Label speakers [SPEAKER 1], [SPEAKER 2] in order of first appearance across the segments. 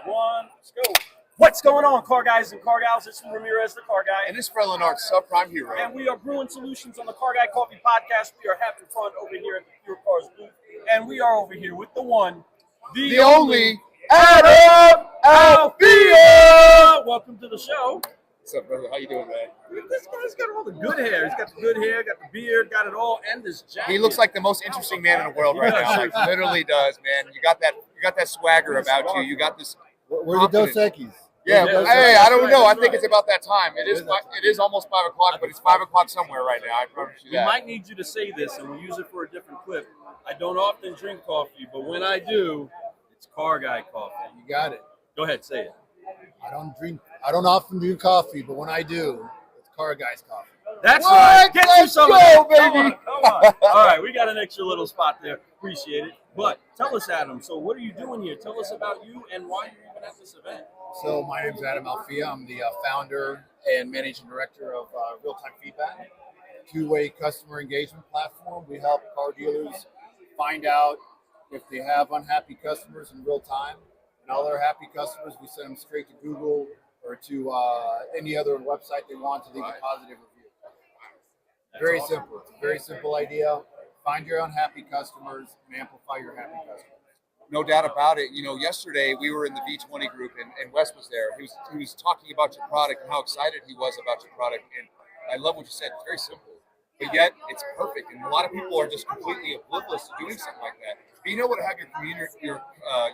[SPEAKER 1] One, let's go. What's going on, car guys and car gals? It's Ramirez, the car guy.
[SPEAKER 2] And this fella Lenard, subprime hero.
[SPEAKER 1] And we are brewing solutions on the Car Guy Coffee Podcast. We are having fun over here at the PureCars booth. And we are over here with the one,
[SPEAKER 2] the only Adam Alfia.
[SPEAKER 1] Welcome to the show.
[SPEAKER 2] What's up, brother? How you doing, man?
[SPEAKER 1] This guy's got all the good hair. He's got the good hair, got the beard, got it all, and this jacket.
[SPEAKER 2] He looks like the most interesting man in the world right now. Like, literally does, man. You got that swagger about you. You got this.
[SPEAKER 3] Where's the Dos Equis?
[SPEAKER 2] Yeah, hey, I don't know. I think it's about that time. It is almost 5 o'clock, but it's 5 o'clock somewhere right now. I promise you that.
[SPEAKER 1] We might need you to say this, and we'll use it for a different clip. I don't often drink coffee, but when I do, it's Car Guy coffee.
[SPEAKER 3] You got it.
[SPEAKER 1] Go ahead, say it.
[SPEAKER 3] I don't often drink coffee, but when I do, it's Car Guy's coffee.
[SPEAKER 1] That's
[SPEAKER 2] What?
[SPEAKER 1] right. Get you
[SPEAKER 2] Let's
[SPEAKER 1] some
[SPEAKER 2] go,
[SPEAKER 1] of that.
[SPEAKER 2] baby.
[SPEAKER 1] Come on. All right, we got an extra little spot there. Appreciate it. But tell us, Adam, so what are you doing here? Tell us about you and why you're even at this event.
[SPEAKER 3] So my name's Adam Alfia. I'm the founder and managing director of Real-Time Feedback, a two-way customer engagement platform. We help car dealers find out if they have unhappy customers in real time. And all their happy customers, we send them straight to Google or to any other website they want to leave a positive review. Very simple. It's a very simple idea. Find your unhappy customers and amplify your happy customers.
[SPEAKER 2] No doubt about it. You know, yesterday we were in the V20 group and Wes was there. He was talking about your product and how excited he was about your product. And I love what you said. It's very simple, but yet it's perfect. And a lot of people are just completely oblivious to doing something like that. Being able to have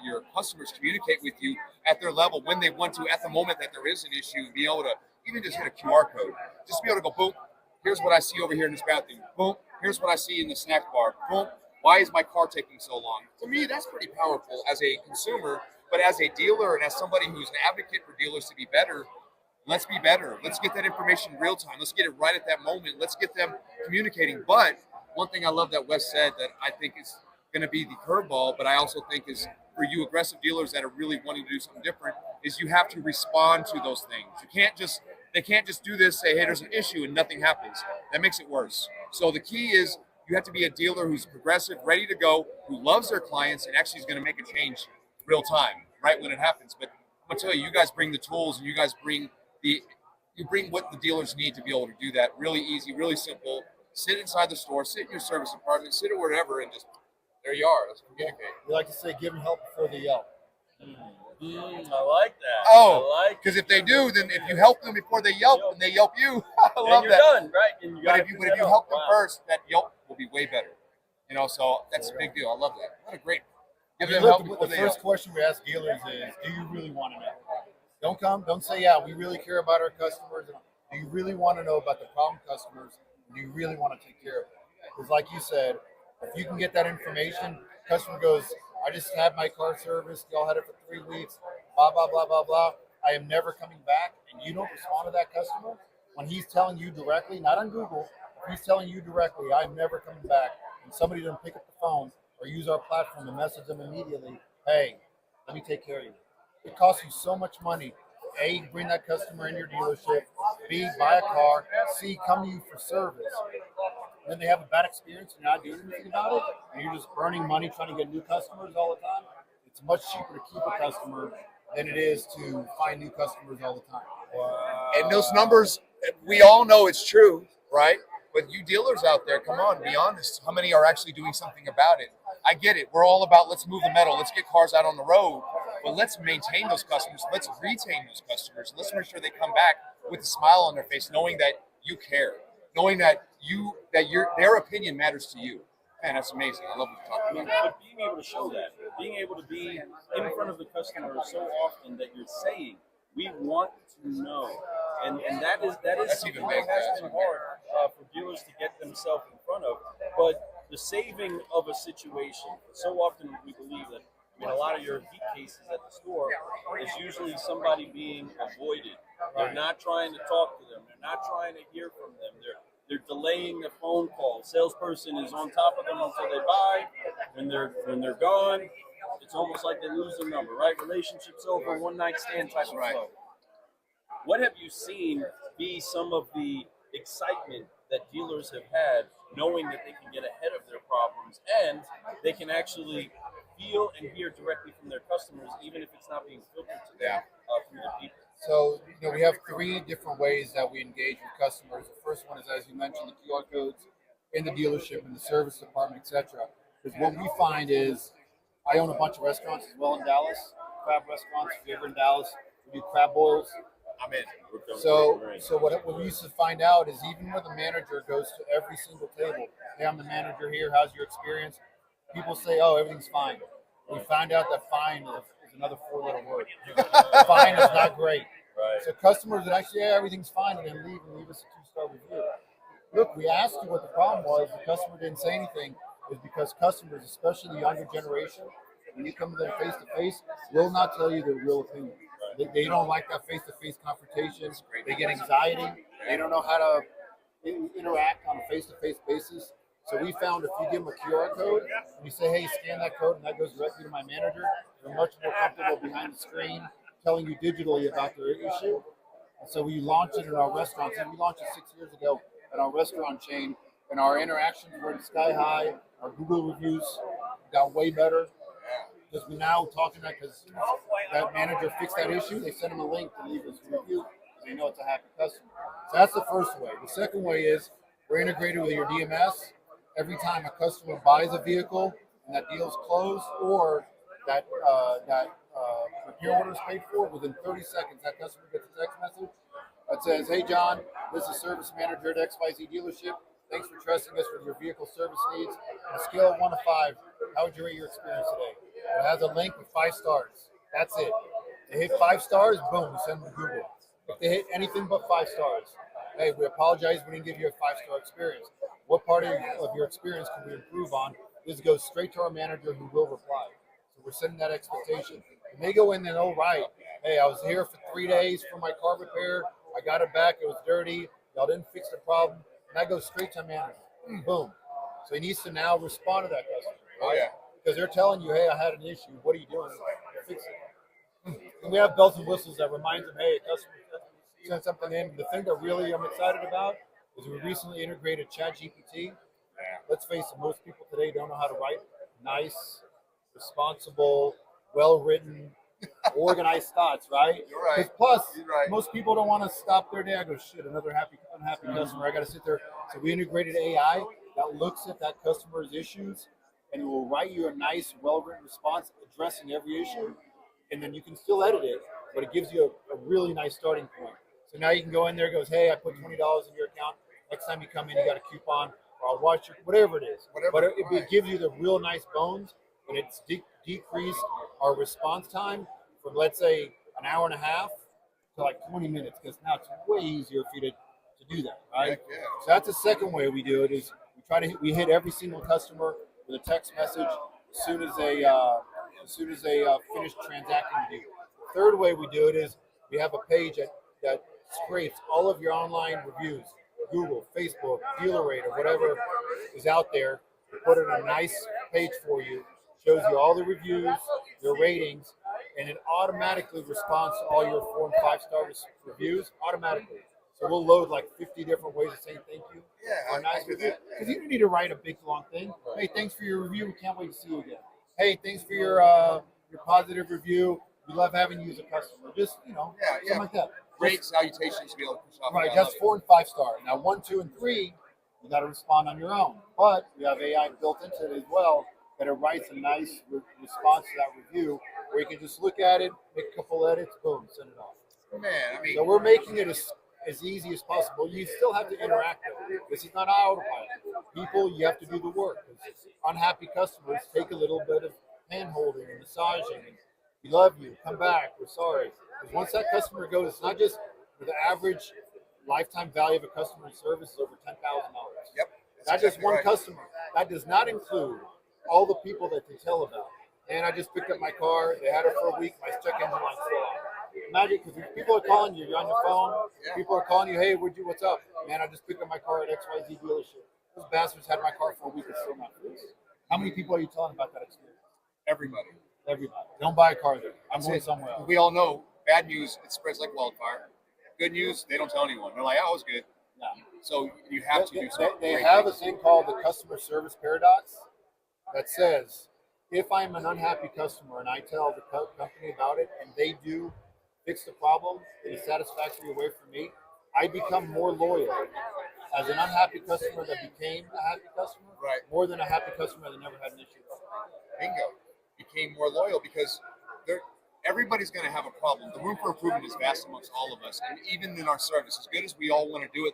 [SPEAKER 2] your customers communicate with you at their level when they want to, at the moment that there is an issue, be able to even just hit a QR code, just be able to go, boom, here's what I see over here in this bathroom. Boom, here's what I see in the snack bar. Boom, why is my car taking so long? To me, that's pretty powerful as a consumer, but as a dealer and as somebody who's an advocate for dealers to be better, let's be better. Let's get that information real time. Let's get it right at that moment. Let's get them communicating. But one thing I love that Wes said that I think is going to be the curveball, but I also think is for you aggressive dealers that are really wanting to do something different, is you have to respond to those things. They can't just do this, say, hey, there's an issue and nothing happens. That makes it worse. So the key is you have to be a dealer who's progressive, ready to go, who loves their clients, and actually is going to make a change real time, right when it happens. But I'm going to tell you, you guys bring the tools and you guys bring what the dealers need to be able to do that. Really easy, really simple. Sit inside the store, sit in your service department, sit or whatever, and just, there you are. Let's communicate.
[SPEAKER 3] We like to say, give them help before they yelp.
[SPEAKER 1] I like that.
[SPEAKER 2] Oh, because if they do, then if you help them before they yelp, and they yelp you, I love
[SPEAKER 1] you're
[SPEAKER 2] that.
[SPEAKER 1] done, right? And you
[SPEAKER 2] But if you help them first, that yelp will be way better. You know, so that's a big deal. I love that. What a great. Give them help before
[SPEAKER 3] The
[SPEAKER 2] they yelp.
[SPEAKER 3] first question we ask dealers is, do you really want to know? Don't say, yeah, we really care about our customers. Do you really want to know about the problem customers? Do you really want to take care of them? Because like you said, if you can get that information, customer goes, I just had my car serviced, y'all had it for 3 weeks, blah, blah, blah, blah, blah. I am never coming back. And you don't respond to that customer when he's telling you directly, not on Google, if he's telling you directly, I'm never coming back. And somebody doesn't pick up the phone or use our platform to message them immediately, hey, let me take care of you. It costs you so much money. A, bring that customer in your dealership. B, buy a car. C, come to you for service. Then they have a bad experience and you're not doing anything about it, and you're just burning money trying to get new customers all the time. It's much cheaper to keep a customer than it is to find new customers all the time.
[SPEAKER 2] Wow. And those numbers, we all know it's true, right? But you dealers out there, come on, be honest. How many are actually doing something about it? I get it. We're all about let's move the metal. Let's get cars out on the road. But let's maintain those customers. Let's retain those customers. Let's make sure they come back with a smile on their face, knowing that you care. Knowing that their opinion matters to you. Man, that's amazing. I love what you're talking about.
[SPEAKER 1] But being able to show that, being able to be in front of the customer so often that you're saying, we want to know. And that is something that has been hard for dealers to get themselves in front of. But the saving of a situation, so often we believe that, I mean, a lot of your heat cases at the store is usually somebody being avoided. They're not trying to talk to them. They're not trying to hear from them. They're delaying the phone call. Salesperson is on top of them until they buy. When they're gone, it's almost like they lose their number, right? Relationship's over, one night stand type of flow. What have you seen be some of the excitement that dealers have had, knowing that they can get ahead of their problems and they can actually feel and hear directly from their customers, even if it's not being filtered to them through the people.
[SPEAKER 3] So, we have 3 different ways that we engage with customers. The first one is, as you mentioned, the QR codes in the dealership, in the service department, etc. Because what we find is, I own a bunch of restaurants as well in Dallas, crab restaurants. If you're ever in Dallas, we do crab boils.
[SPEAKER 2] I'm in.
[SPEAKER 3] So what we used to find out is even when the manager goes to every single table, hey, I'm the manager here, how's your experience? People say, oh, everything's fine. We find out that fine is another 4-letter word. Fine is not great.
[SPEAKER 1] Right.
[SPEAKER 3] So customers that actually, yeah, everything's fine, and then leave us a 2-star review. Look, we asked you what the problem was. The customer didn't say anything. Is because customers, especially the younger generation, when you come to them face to face, will not tell you their real opinion. They don't like that face to face confrontation. They get anxiety. They don't know how to interact on a face to face basis. So we found if you give them a QR code and you say, hey, scan that code, and that goes directly to my manager, they're much more comfortable behind the screen telling you digitally about their issue. And so we launched it in our restaurants. And we launched it 6 years ago at our restaurant chain, and our interactions were sky high. Our Google reviews got way better because we now talking that because that manager fixed that issue. They send them a link to leave us a review. They know it's a happy customer. So that's the first way. The second way is we're integrated with your DMS. Every time a customer buys a vehicle and that deal's closed or that repair order is paid for, within 30 seconds that customer gets a text message that says, hey, John, this is service manager at XYZ dealership. Thanks for trusting us with your vehicle service needs. On a scale of 1 to 5, how would you rate your experience today? It has a link with 5 stars. That's it. They hit 5 stars, boom, we send them to Google. If they hit anything but 5 stars, hey, we apologize, we didn't give you a 5-star experience. What part of your experience can we improve on? This goes straight to our manager who will reply. So we're setting that expectation. And they go in and, oh, right, hey, I was here for 3 days for my car repair. I got it back. It was dirty. Y'all didn't fix the problem. And that goes straight to manager. Boom. So he needs to now respond to that customer.
[SPEAKER 2] Oh, yeah.
[SPEAKER 3] Because they're telling you, hey, I had an issue. What are you doing? Fix it. And we have bells and whistles that reminds them, hey, customer sent something in. The thing that really I'm excited about is we recently integrated ChatGPT. Let's face it, most people today don't know how to write nice, responsible, well-written, organized thoughts, right?
[SPEAKER 2] You're right.
[SPEAKER 3] Plus,
[SPEAKER 2] You're right.
[SPEAKER 3] most people don't want to stop their day. I go, shit, another unhappy customer. I got to sit there. So we integrated AI that looks at that customer's issues and it will write you a nice, well-written response addressing every issue. And then you can still edit it, but it gives you a really nice starting point. So now you can go in there, goes, hey, I put $20 in your account. Next time you come in, you got a coupon, or I'll watch your, whatever it is. But it gives you the real nice bones, and it's decreased our response time from, let's say, an hour and a half to like 20 minutes, because now it's way easier for you to do that, right?
[SPEAKER 2] Yeah.
[SPEAKER 3] So that's the second way we do it is we hit every single customer with a text message as soon as they finish transacting with you. The third way we do it is we have a page that scrapes all of your online reviews, Google, Facebook, DealerRate, or whatever is out there. We put it in a nice page for you, shows you all the reviews, your ratings, and it automatically responds to all your 4 and 5-star reviews automatically. So we'll load like 50 different ways of saying thank you.
[SPEAKER 2] Yeah,
[SPEAKER 3] nice review. Because you don't need to write a big long thing. Hey, thanks for your review. We can't wait to see you again. Hey, thanks for your positive review. We love having you as a customer. Just, something like that.
[SPEAKER 2] Great salutations to be able to push off.
[SPEAKER 3] Right, that's 4 and 5-star. Now 1, 2, and 3, you got to respond on your own. But we have AI built into it as well that it writes a nice response to that review where you can just look at it, make a couple edits, boom, send it off.
[SPEAKER 2] Man, I mean,
[SPEAKER 3] so we're making it as easy as possible. You still have to interact with it. This is not autopilot. People, you have to do the work. Unhappy customers take a little bit of hand-holding and massaging. And we love you. Come back. We're sorry. Because once that customer goes, it's not just the average lifetime value of a customer service is over $10,000.
[SPEAKER 2] Yep.
[SPEAKER 3] That's just one customer. That does not include all the people that they tell about. And I just picked up my car. They had it for a week. My check engine light's still on. Imagine, because people are calling you. You're on your phone. Yeah. People are calling you. Hey, what's up? Man, I just picked up my car at XYZ dealership. Those bastards had my car for a week and still not fixed. How many people are you telling about that experience?
[SPEAKER 2] Everybody.
[SPEAKER 3] Don't buy a car there. I'm going somewhere else.
[SPEAKER 2] We all know bad news, it spreads like wildfire. Good news, they don't tell anyone. They're like, oh, it was good.
[SPEAKER 3] No.
[SPEAKER 2] So you have to do something.
[SPEAKER 3] They have a thing called the customer service paradox that says if I'm an unhappy customer and I tell the company about it and they do fix the problem in a satisfactory way for me, I become more loyal as an unhappy customer that became a happy customer,
[SPEAKER 2] Right.
[SPEAKER 3] more than a happy customer that never had an issue.
[SPEAKER 2] Bingo. Became more loyal because everybody's going to have a problem. The room for improvement is vast amongst all of us, and even in our service, as good as we all want to do it,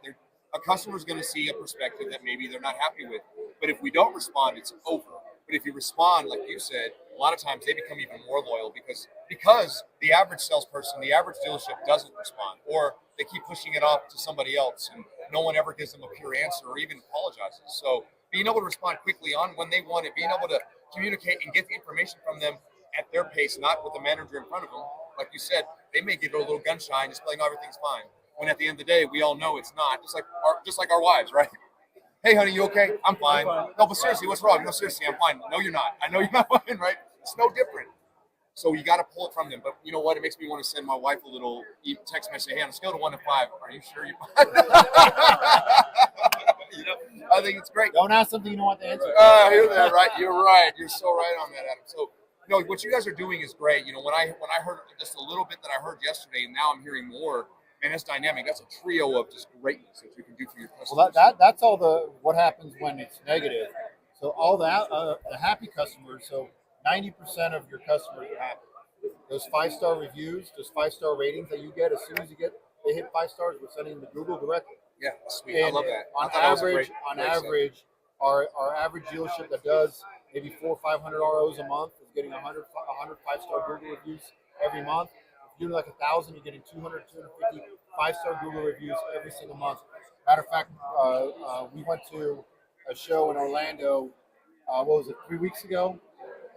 [SPEAKER 2] a customer's going to see a perspective that maybe they're not happy with. But if we don't respond, it's over. But if you respond, like you said, a lot of times they become even more loyal because the average salesperson, the average dealership doesn't respond, or they keep pushing it off to somebody else, and no one ever gives them a pure answer or even apologizes. So being able to respond quickly on when they want it, being able to communicate and get the information from them at their pace, not with the manager in front of them. Like you said, they may get a little gun shy and just be like, no, everything's fine. When at the end of the day, we all know it's not. Just like our wives, right? Hey, honey, you okay? I'm fine. No, but seriously, what's wrong? No, seriously, I'm fine. No, you're not. I know you're not fine, right? It's no different. So you got to pull it from them. But you know what? It makes me want to send my wife a little text message. Hey, on a scale of 1 to 5, are you sure you're fine? You know, I think it's great.
[SPEAKER 3] Don't ask something you don't want the answer.
[SPEAKER 2] I hear that, right? You're right. You're so right on that, Adam. So, you know, what you guys are doing is great. You know, when I heard just a little bit that I heard yesterday, and now I'm hearing more, man, that's dynamic. That's a trio of just greatness that you can do for your customers.
[SPEAKER 3] Well, that's all what happens when it's negative. So all the happy customers, so 90% of your customers are happy. Those 5-star reviews, those 5-star ratings that you get, as soon as they hit 5 stars, we're sending them to Google directly.
[SPEAKER 2] Yeah, sweet. I love that.
[SPEAKER 3] On average, our average dealership that does maybe 400 or 500 ROs a month is getting 100 5-star Google reviews every month. If you're doing like 1,000, you're getting 200, 250 5-star Google reviews every single month. Matter of fact, we went to a show in Orlando, 3 weeks ago,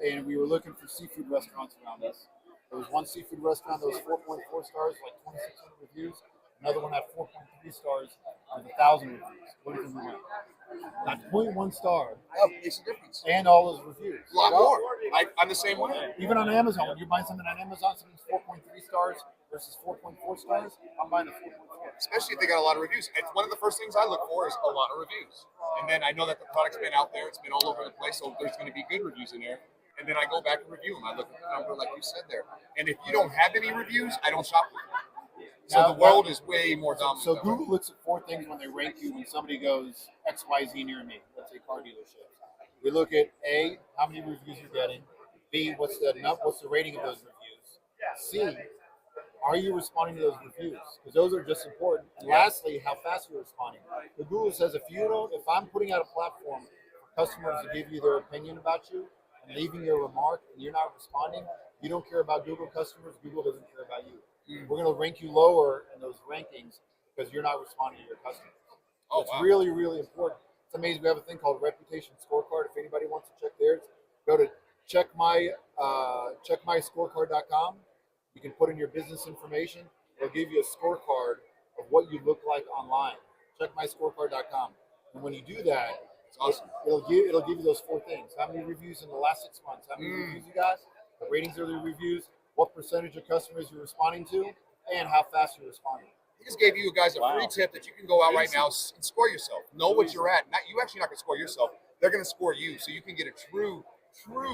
[SPEAKER 3] and we were looking for seafood restaurants around us. There was one seafood restaurant that was 4.4 stars, like 2,600 reviews. Another one had 4.3 stars with 1,000 reviews. What do you think we went? Not 0.1 star.
[SPEAKER 2] Oh, makes a difference.
[SPEAKER 3] And all those reviews.
[SPEAKER 2] A lot more. I'm the same way.
[SPEAKER 3] Even on Amazon, when you're buying something on Amazon, something's 4.3 stars versus 4.4 stars, I'm buying the 4.4.
[SPEAKER 2] Especially if they got a lot of reviews. It's one of the first things I look for is a lot of reviews. And then I know that the product's been out there. It's been all over the place, so there's going to be good reviews in there. And then I go back and review them. I look at the number like you said there. And if you don't have any reviews, I don't shop with you. So now, the world is way more dominant.
[SPEAKER 3] So Google looks at 4 things when they rank you when somebody goes XYZ near me, let's say car dealership. We look at A, how many reviews you're getting. B, what's the rating of those reviews. C, are you responding to those reviews? Because those are just important. And lastly, how fast you're responding. So Google says if I'm putting out a platform for customers to give you their opinion about you and leaving your remark and you're not responding, you don't care about Google customers, Google doesn't care about you. We're going to rank you lower in those rankings because you're not responding to your customers. So it's really, really important. It's amazing. We have a thing called Reputation Scorecard. If anybody wants to check theirs, go to checkmyscorecard.com. You can put in your business information. It'll give you a scorecard of what you look like online. Checkmyscorecard.com. And when you do that,
[SPEAKER 2] it's awesome.
[SPEAKER 3] It'll give you those 4 things. How many reviews in the last 6 months? How many reviews you got? The ratings of the reviews. What percentage of customers you're responding to, and how fast you're responding.
[SPEAKER 2] He just gave you guys a free tip that you can go out right now and score yourself. Know what you're at. You're actually not going to score yourself. They're going to score you, so you can get a true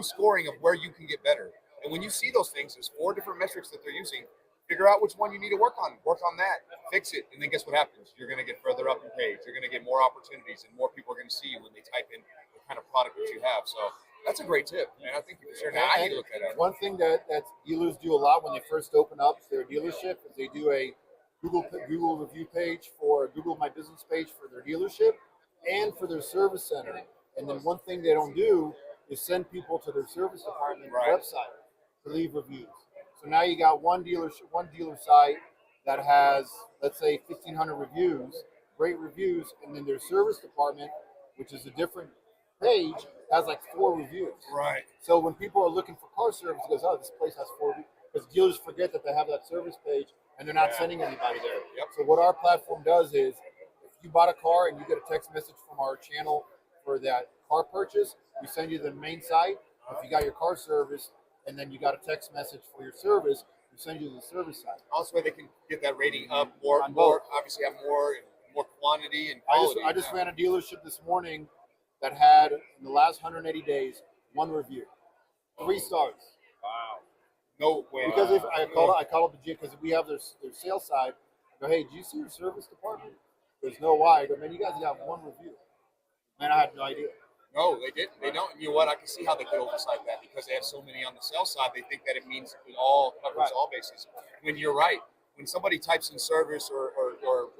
[SPEAKER 2] scoring of where you can get better. And when you see those things, there's 4 different metrics that they're using. Figure out which one you need to work on. Work on that. Fix it. And then guess what happens? You're going to get further up in page. You're going to get more opportunities, and more people are going to see you when they type in the kind of product that you have. So that's a great tip, man. I think you for sure. Now I need to look at it.
[SPEAKER 3] One thing that dealers do a lot when they first open up their dealership is they do a Google review page for Google My Business page for their dealership and for their service center. And then one thing they don't do is send people to their service department website to leave reviews. So now you got one dealer site that has, let's say, 1,500 reviews, great reviews, and then their service department, which is a different page, has like 4 reviews.
[SPEAKER 2] Right.
[SPEAKER 3] So when people are looking for car service, it goes, oh, this place has 4 reviews. Because dealers forget that they have that service page and they're not sending anybody there.
[SPEAKER 2] Yep.
[SPEAKER 3] So what our platform does is, if you bought a car and you get a text message from our channel for that car purchase, we send you the main site. If you got your car serviced and then you got a text message for your service, we send you to the service site.
[SPEAKER 2] Also, they can get that rating up more, obviously have more quantity and quality.
[SPEAKER 3] I just ran a dealership this morning that had, in the last 180 days, 1 review. 3 stars.
[SPEAKER 1] Wow.
[SPEAKER 2] No way.
[SPEAKER 3] Because if I call up the gym because we have their sales side. I go, hey, do you see your service department? There's no why. I go, man, you guys got 1 review. Man, I had no idea.
[SPEAKER 2] No, they didn't. They don't. You know what? I can see how they could oversight that because they have so many on the sales side. They think that it means it all covers all bases. When you're right, when somebody types in service or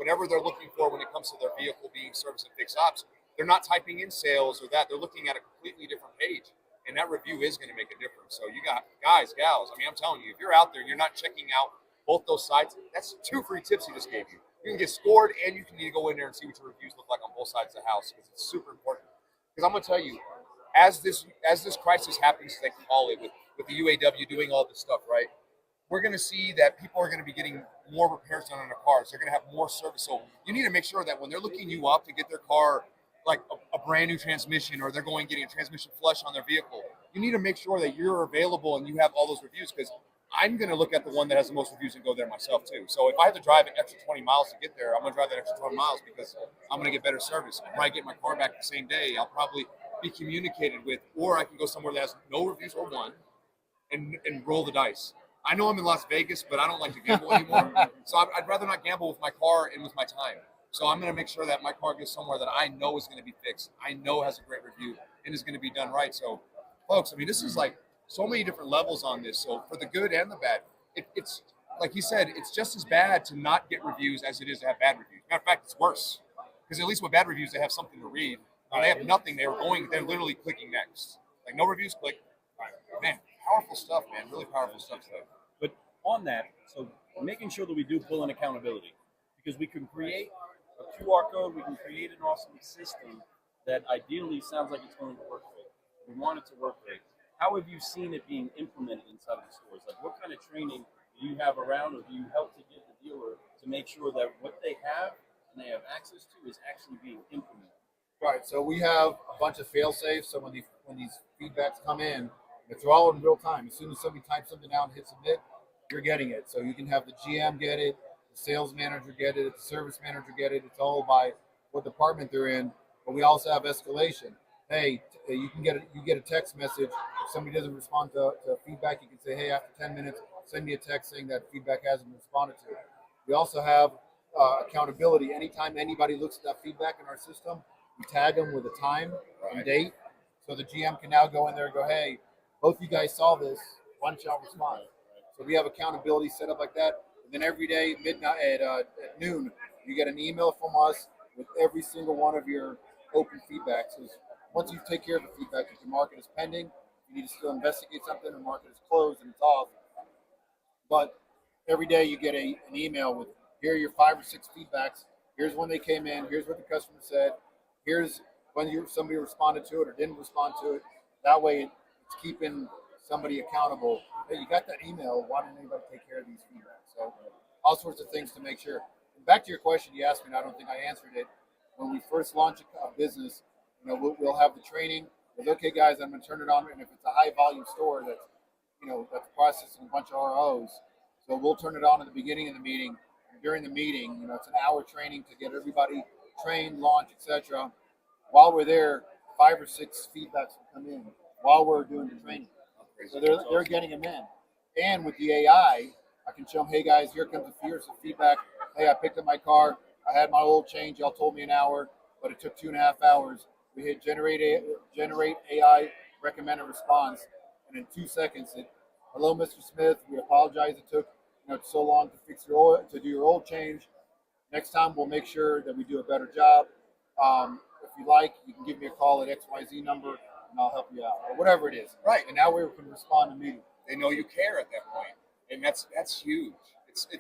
[SPEAKER 2] whatever they're looking for when it comes to their vehicle being service and fixed ops, they're not typing in sales or that. They're looking at a completely different page. And that review is going to make a difference. So you got guys, gals. I mean, I'm telling you, if you're out there and you're not checking out both those sites, that's 2 free tips he just gave you. You can get scored and you can need to go in there and see what your reviews look like on both sides of the house because it's super important. Because I'm going to tell you, as this crisis happens, they call it with the UAW doing all this stuff, right? We're going to see that people are going to be getting more repairs done on their cars. They're going to have more service. So you need to make sure that when they're looking you up to get their car like a brand new transmission or they're going getting a transmission flush on their vehicle, you need to make sure that you're available and you have all those reviews because I'm going to look at the one that has the most reviews and go there myself too. So if I have to drive an extra 20 miles to get there, I'm going to drive that extra 20 miles because I'm going to get better service. I'll probably get my car back the same day. I'll probably be communicated with, or I can go somewhere that has no reviews or one and roll the dice. I know I'm in Las Vegas, but I don't like to gamble anymore. So I'd rather not gamble with my car and with my time. So I'm going to make sure that my car goes somewhere that I know is going to be fixed. I know has a great review and is going to be done right. So, folks, I mean, this is like so many different levels on this. So for the good and the bad, it's like you said, it's just as bad to not get reviews as it is to have bad reviews. Matter of fact, it's worse because at least with bad reviews, they have something to read. When they have nothing, they're literally clicking next. Like no reviews, click. Man, powerful stuff, man. Really powerful stuff.
[SPEAKER 1] But on that, so making sure that we do pull in accountability because we can create a QR code, we can create an awesome system that ideally sounds like it's going to work great. We want it to work great. How have you seen it being implemented inside of the stores? Like what kind of training do you have around or do you help to get the dealer to make sure that what they have and they have access to is actually being implemented?
[SPEAKER 3] Right. So we have a bunch of fail safes. So when these feedbacks come in, it's all in real time. As soon as somebody types something out and hits submit, you're getting it. So you can have the GM get it, the sales manager get it, the service manager get it. It's all by what department they're in. But we also have escalation. Hey, you get a text message. If somebody doesn't respond to feedback, you can say, hey, after 10 minutes, send me a text saying that feedback hasn't been responded to. We also have accountability. Anytime anybody looks at that feedback in our system, we tag them with a time and date. So the GM can now go in there and go, hey, both you guys saw this. Why don't y'all respond? So we have accountability set up like that. And then every day, midnight at noon, you get an email from us with every single one of your open feedbacks. So once you take care of the feedback, you can mark it as pending. You need to still investigate something and mark it as closed and it's off. But every day you get an email with, here are your 5 or 6 feedbacks. Here's when they came in. Here's what the customer said. Here's when somebody responded to it or didn't respond to it. That way it's keeping somebody accountable. Hey, you got that email. Why didn't anybody take care of these feedbacks? So all sorts of things to make sure. And back to your question you asked me, and I don't think I answered it. When we first launch a business, we'll have the training. With, okay, guys, I'm going to turn it on. And if it's a high volume store that's processing a bunch of ROs, so we'll turn it on at the beginning of the meeting. And during the meeting, it's an hour training to get everybody trained, launch, etc. While we're there, 5 or 6 feedbacks will come in while we're doing the training. So they're getting them in. And with the AI, I can show them, hey guys, here comes here's the feedback. Hey, I picked up my car. I had my oil change. Y'all told me an hour, but it took 2.5 hours. We hit generate AI, recommend a response, and in 2 seconds, hello, Mr. Smith. We apologize it took so long to fix your oil, to do your oil change. Next time, we'll make sure that we do a better job. If you like, you can give me a call at XYZ number, and I'll help you out, or whatever it is.
[SPEAKER 2] Right.
[SPEAKER 3] And now we can respond immediately.
[SPEAKER 2] They know you care at that point, and that's huge.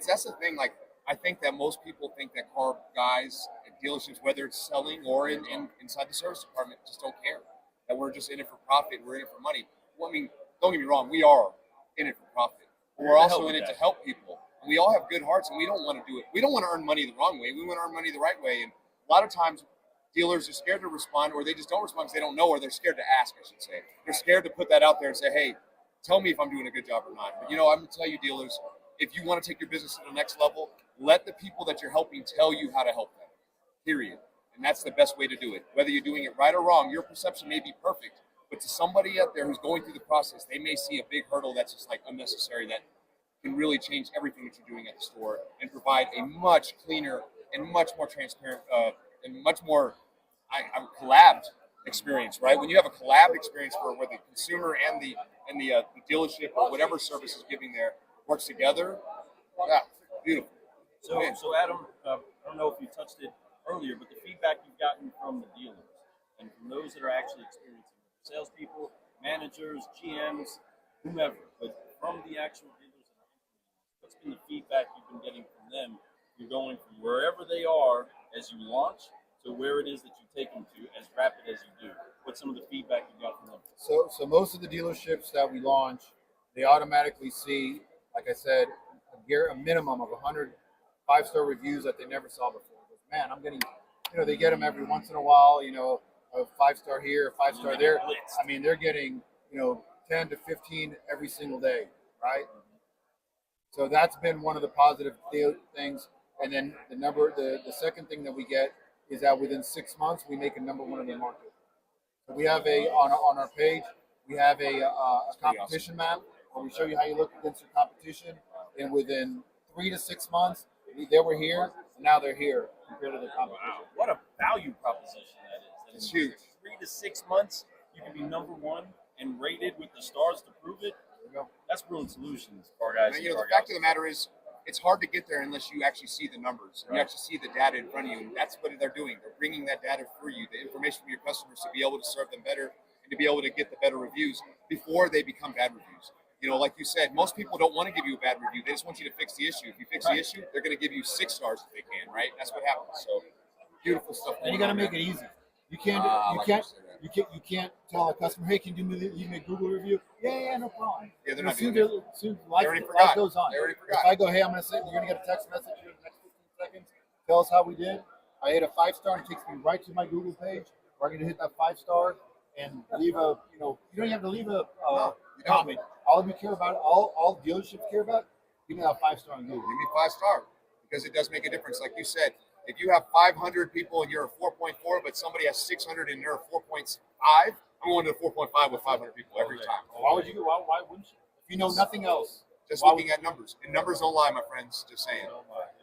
[SPEAKER 2] That's the thing. Like I think that most people think that car guys and dealerships, whether it's selling or inside the service department, just don't care. That we're just in it for profit. We're in it for money. Well, I mean, don't get me wrong. We are in it for profit. But we're also in it to help people. And we all have good hearts, and we don't want to do it. We don't want to earn money the wrong way. We want to earn money the right way. And a lot of times, dealers are scared to respond, or they just don't respond because they don't know, or they're scared to ask, I should say. They're scared to put that out there and say, hey, tell me if I'm doing a good job or not. But, I'm going to tell you, dealers, if you want to take your business to the next level, let the people that you're helping tell you how to help them, period. And that's the best way to do it. Whether you're doing it right or wrong, your perception may be perfect, But to somebody out there who's going through the process, they may see a big hurdle that's just like unnecessary that can really change everything that you're doing at the store and provide a much cleaner and much more transparent and much more collabed experience, right? When you have a collab experience where the consumer and the dealership or whatever service is giving there works together, yeah, beautiful.
[SPEAKER 1] So Adam, I don't know if you touched it earlier, but the feedback you've gotten from the dealers and from those that are actually experiencing it, salespeople, managers, GMs, whomever, but from the actual dealers, what's been the feedback you've been getting from them? You're going from wherever they are as you launch to where it is that you take them to as rapid as you do. What's some of the feedback you got from them?
[SPEAKER 3] So most of the dealerships that we launch, they automatically see, like I said, a minimum of 100 5-star reviews that they never saw before. Man, I'm getting, they get them every once in a while, a 5-star here, a 5-star there. I mean, they're getting, 10 to 15 every single day, right? So that's been one of the positive things. And then the second thing that we get is that within 6 months, we make a number one in the market. So we have on our page, we have a competition map where we show you how you look against your competition. And within 3 to 6 months, they were here, and now they're here compared to the competition.
[SPEAKER 1] Wow, what a value proposition that is.
[SPEAKER 2] It's huge.
[SPEAKER 1] 3 to 6 months, you can be number one and rated with the stars to prove it. That's Brewing Solutions, car guys.
[SPEAKER 2] And, the fact of the matter is, it's hard to get there unless you actually see the numbers. Right. You actually see the data in front of you, and that's what they're doing. They're bringing that data for you, the information from your customers, to be able to serve them better and to be able to get the better reviews before they become bad reviews. Like you said, most people don't want to give you a bad review. They just want you to fix the issue. If you fix the issue, they're going to give you 6 stars if they can, right? That's what happens. So beautiful stuff.
[SPEAKER 3] And you got to make it easy. You can't tell a customer, hey, can you make Google review? Yeah, no problem.
[SPEAKER 2] Yeah, they're not doing it.
[SPEAKER 3] Soon life goes on.
[SPEAKER 2] They already forgot.
[SPEAKER 3] If I go, hey, I'm going to say, you're going to get a text message in the next 15 seconds. Tell us how we did. I hit a 5-star and it takes me right to my Google page. We're going to hit that 5-star and leave a, you don't even have to leave a comment. All we care about, all dealerships care about, give me that 5-star on Google.
[SPEAKER 2] Give me 5-star because it does make a difference. Like you said, if you have 500 people and you're a 4.4, but somebody has 600 and they're a 4.5, I'm going to a 4.5 with 500 people every time.
[SPEAKER 3] Why would you go? Why wouldn't you? If you know nothing else.
[SPEAKER 2] Just looking at numbers. And numbers don't lie, my friends. Just saying.
[SPEAKER 1] They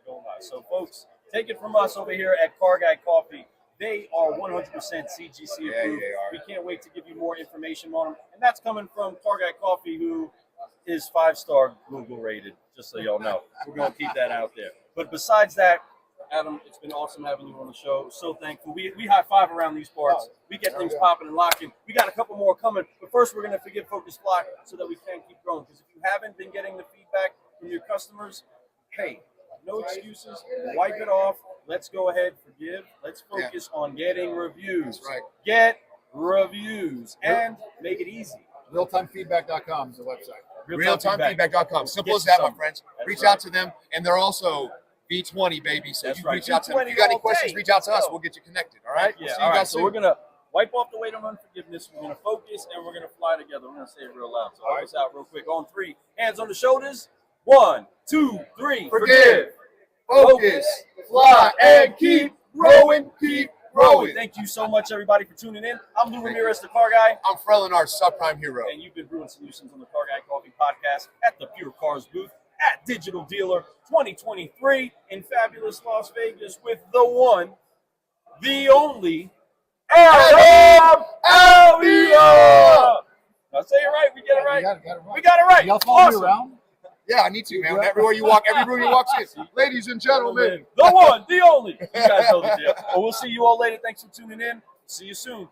[SPEAKER 1] don't lie. So, folks, take it from us over here at Car Guy Coffee. They are 100% CGC approved.
[SPEAKER 2] Yeah, they are.
[SPEAKER 1] We can't wait to give you more information on them. And that's coming from Car Guy Coffee, who is 5-star Google rated, just so y'all know. We're going to keep that out there. But besides that, Adam, it's been awesome having you on the show. So thankful. We high five around these parts. We get things popping and locking. We got a couple more coming. But first, we're going to forget Focus Fly so that we can keep growing. Because if you haven't been getting the feedback from your customers, hey, no excuses. Wipe it off. Let's go ahead, forgive. Let's focus on getting reviews.
[SPEAKER 2] That's right.
[SPEAKER 1] Get reviews and make it easy.
[SPEAKER 3] Realtimefeedback.com is the website.
[SPEAKER 2] Realtimefeedback.com. Simple as that, my friends. Reach out to them, and they're also V20, baby. So you reach out to them. If you got any questions, reach out to us. We'll get you connected. All right?
[SPEAKER 1] Yeah. All right. So we're gonna wipe off the weight of unforgiveness. We're gonna focus, and we're gonna fly together. We're gonna say it real loud. So help us out real quick. On 3, hands on the shoulders. 1, 2, 3.
[SPEAKER 2] Forgive, focus, fly, and keep growing. Keep growing.
[SPEAKER 1] Thank you so much, everybody, for tuning in. I'm Lou Ramirez, the Car Guy.
[SPEAKER 2] I'm Frelin, our subprime hero.
[SPEAKER 1] And you've been Brewing Solutions on the Car Guy Coffee Podcast at the PureCars booth at Digital Dealer 2023 in fabulous Las Vegas with the one, the only, Adam Alfia. Now say it right. We get it right. We got it right.
[SPEAKER 3] Y'all follow me around?
[SPEAKER 2] Yeah, I need to, man. Everywhere you walk, every room you walk in. Ladies and gentlemen.
[SPEAKER 1] The one, the only. You guys know the deal. Well, we'll see you all later. Thanks for tuning in. See you soon.